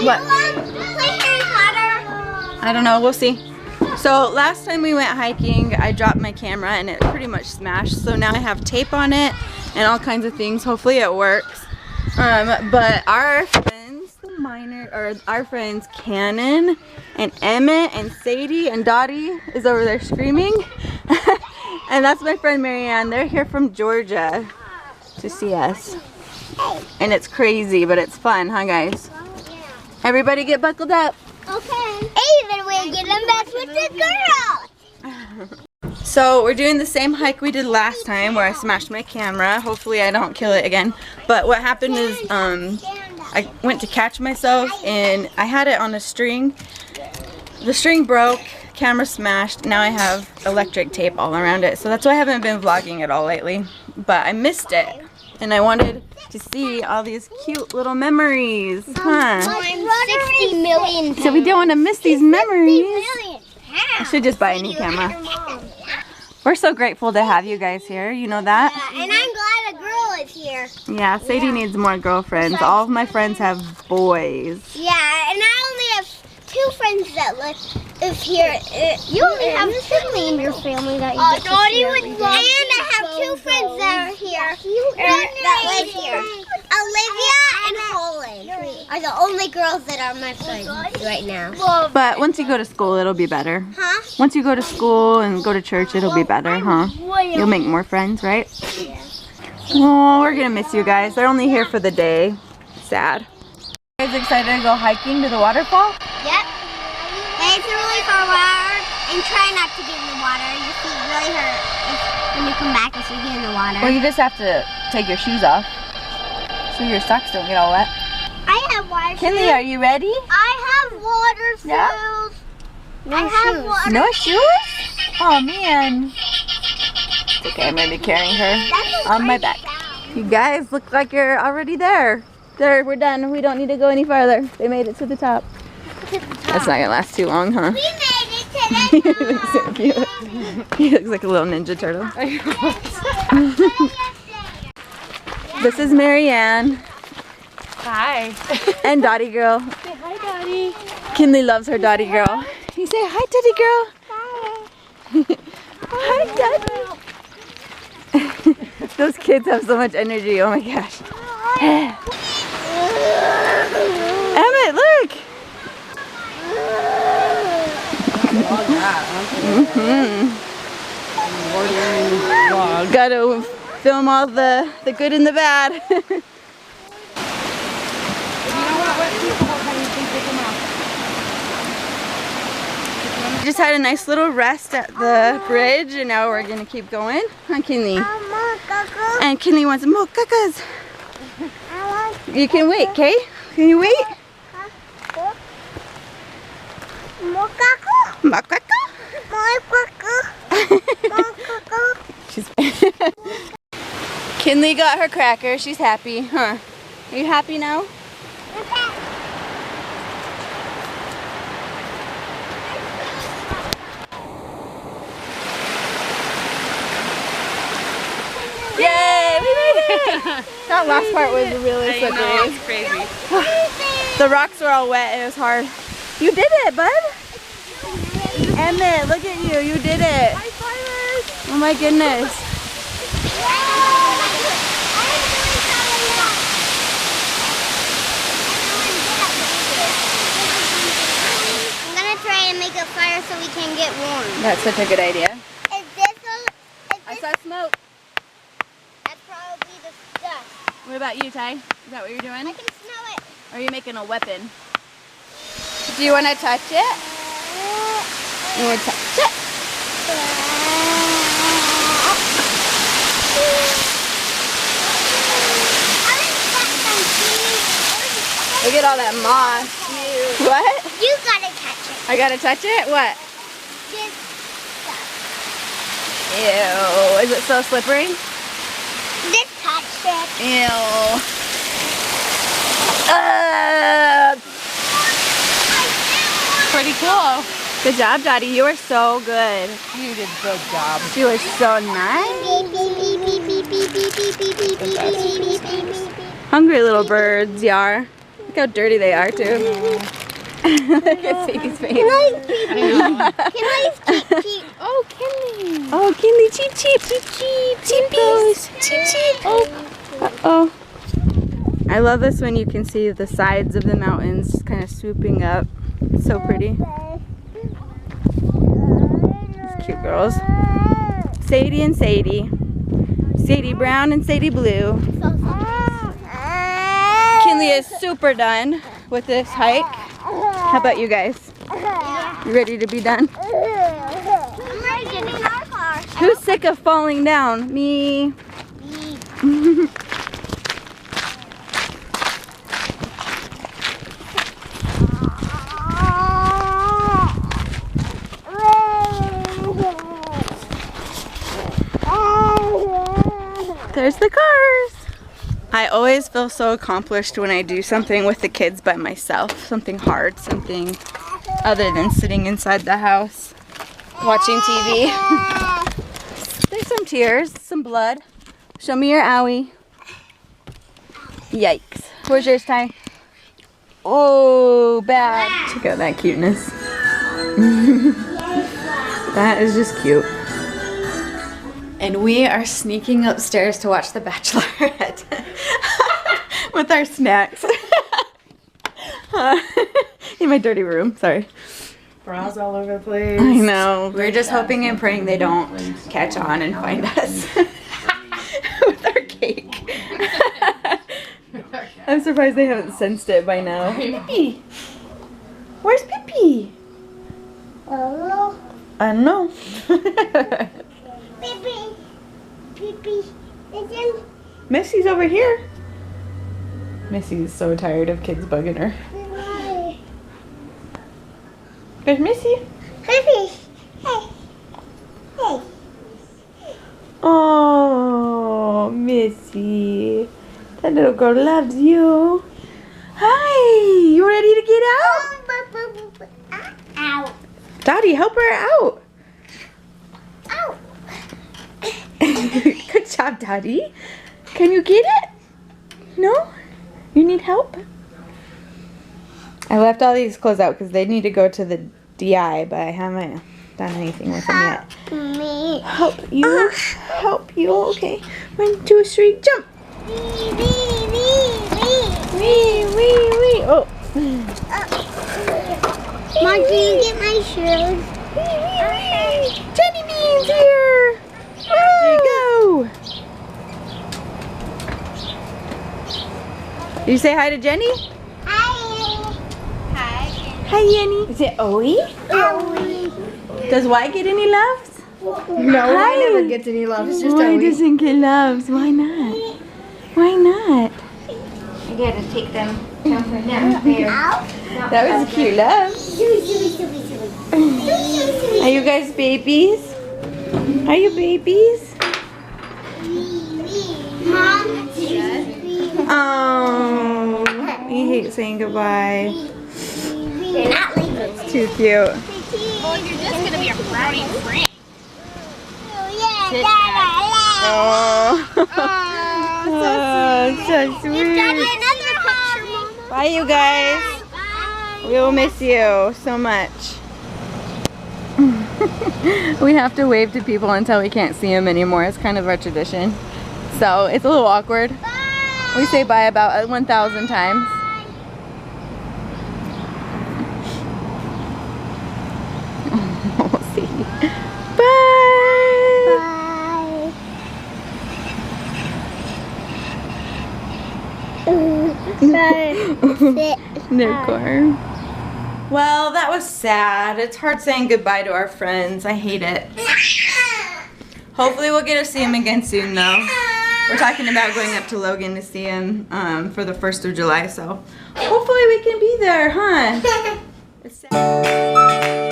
What? Play Harry Potter? I don't know. We'll see. So last time we went hiking, I dropped my camera and it pretty much smashed. So now I have tape on it and all kinds of things. Hopefully it works. But our friends, our friends Cannon and Emmett and Sadie and Dottie is over there screaming. And that's my friend Marianne. They're here from Georgia to see us. And it's crazy, but it's fun, huh guys? Everybody get buckled up. Okay. Even we're gonna mess with the girls. So we're doing the same hike we did last time where I smashed my camera. Hopefully I don't kill it again. But what happened is I went to catch myself and I had it on a string. The string broke, camera smashed. Now I have electric tape all around it. So that's why I haven't been vlogging at all lately. But I missed it and I wanted to see all these cute little memories. Huh? I'm 60 million. So we don't want to miss these memories. Million. I should just buy a new camera. We're so grateful to have you guys here. You know that? And I'm glad a girl is here. Yeah, Sadie needs more girlfriends. All of my friends have boys. Yeah, and I only have 2 friends that live here. You only have 2 in your family that you get to see every day. And I have 2 friends that are here, that live here. Olivia and Holland are the only girls that are my friends right now. But once you go to school, it'll be better. Huh? Once you go to school and go to church, it'll be better, huh? You'll make more friends, right? Oh, we're gonna miss you guys. They're only here for the day. Sad. You guys excited to go hiking to the waterfall? Yep. And it's a really far water, and try not to get in the water. Your feet really hurt when you come back if you get in the water. Well, you just have to take your shoes off so your socks don't get all wet. I have water shoes. Kinley, are you ready? I have water shoes. Yeah. I have water No shoes? Oh man. It's okay, I'm gonna be carrying her on my back. You guys look like you're already there. There, we're done. We don't need to go any farther. They made it to the top. That's not gonna last too long, huh? We made it to the top. He looks so cute. He looks like a little Ninja Turtle. This is Marianne. Hi. And Dottie Girl. Say hi, Dottie. Kinley loves her Dottie Girl. You say hi, Dottie Girl. Hi, Dottie. Those kids have so much energy. Oh my gosh. Emmett, look. Gotta film all the good and the bad. Just had a nice little rest at the bridge and now we're gonna keep going. Huh, Kinley? And Kinley wants more cacas. You can wait, okay? Can you wait? More caca? More caca? More caca. She's Kinley got her cracker. She's happy, huh? Are you happy now? Yay! We made it! That last part was really slippery. I know, it's crazy. The rocks were all wet. It was hard. You did it, bud! Emmett, look at you. You did it. Oh my goodness. I'm gonna try and make a fire so we can get warm. That's such a good idea. I I saw smoke. That's probably the stuff. What about you, Ty? Is that what you're doing? I can smell it. Or are you making a weapon? Do you want to touch it? You want to touch it? Look at all that moss. What? You gotta touch it. I gotta touch it? What? This stuff. Ew. Is it so slippery? Just touch it. Ew. Pretty cool. Good job, Dottie. You were so good. You did a good job. She was so nice. Hungry little birds, y'all. how dirty they are, too. Look at Sadie's face. Can I cheep? Oh, Kinley. Oh, Kinley, cheep, cheep. Cheep, cheep. Cheepies. Cheep, cheep. Oh. Uh-oh. I love this when you can see the sides of the mountains just kind of swooping up. It's so pretty. These cute girls. Sadie and Sadie. Sadie Brown and Sadie Blue. Kinley is super done with this hike. How about you guys? You ready to be done? I'm ready to get in our car. Who's sick of falling down? Me. There's the cars. I always feel so accomplished when I do something with the kids by myself. Something hard, something other than sitting inside the house watching TV. There's some tears, some blood. Show me your owie. Yikes. Where's yours, Ty? Oh, bad. Check out that cuteness. That is just cute. And we are sneaking upstairs to watch The Bachelorette with our snacks. In my dirty room, sorry. Bras all over the place. I know. We're just hoping and praying they don't catch on and find us with our cake. I'm surprised they haven't sensed it by now. Pippi! Where's Pippi? Oh, I don't know. Pippi. Pippi. It's in. Missy's over here. Missy's so tired of kids bugging her. There's Missy. Pippi. Hey. Hey. Oh, Missy. That little girl loves you. Hi, you ready to get out? Ow. Daddy, help her out. Ow. Good job, Daddy. Can you get it? No? You need help? I left all these clothes out because they need to go to the DI, but I haven't done anything with them yet. Me. Help you. Help you. Okay. 1, 2, 3, jump. Wee. Wee. Oh. Mom, can you get my shoes? Wee. Jenny Bean's here. There you go. Did you say hi to Jenny? Hi. Hi, Jenny. Is it Owie? Owie. Does Y get any loves? No, Hi. I never gets any love. It's just Y Owie. doesn't get loves. Why not? Why not? I gotta take them down there. Ow. That was a cute love. Are you guys babies? Are you babies? Mom. Oh, we hate saying goodbye. You're not leaving. It's too cute. Well, you're just gonna be a brownie friend. Oh, so Daddy, sweet. another picture, Mama. Bye, you guys. We will miss you so much. We have to wave to people until we can't see them anymore. It's kind of our tradition. So it's a little awkward. We say bye about 1,000 times. We'll see. Bye. Their car. Well, that was sad. It's hard saying goodbye to our friends. I hate it. Hopefully we'll get to see him again soon though. We're talking about going up to Logan to see him for the 1st of July, so hopefully we can be there, huh? It's sad.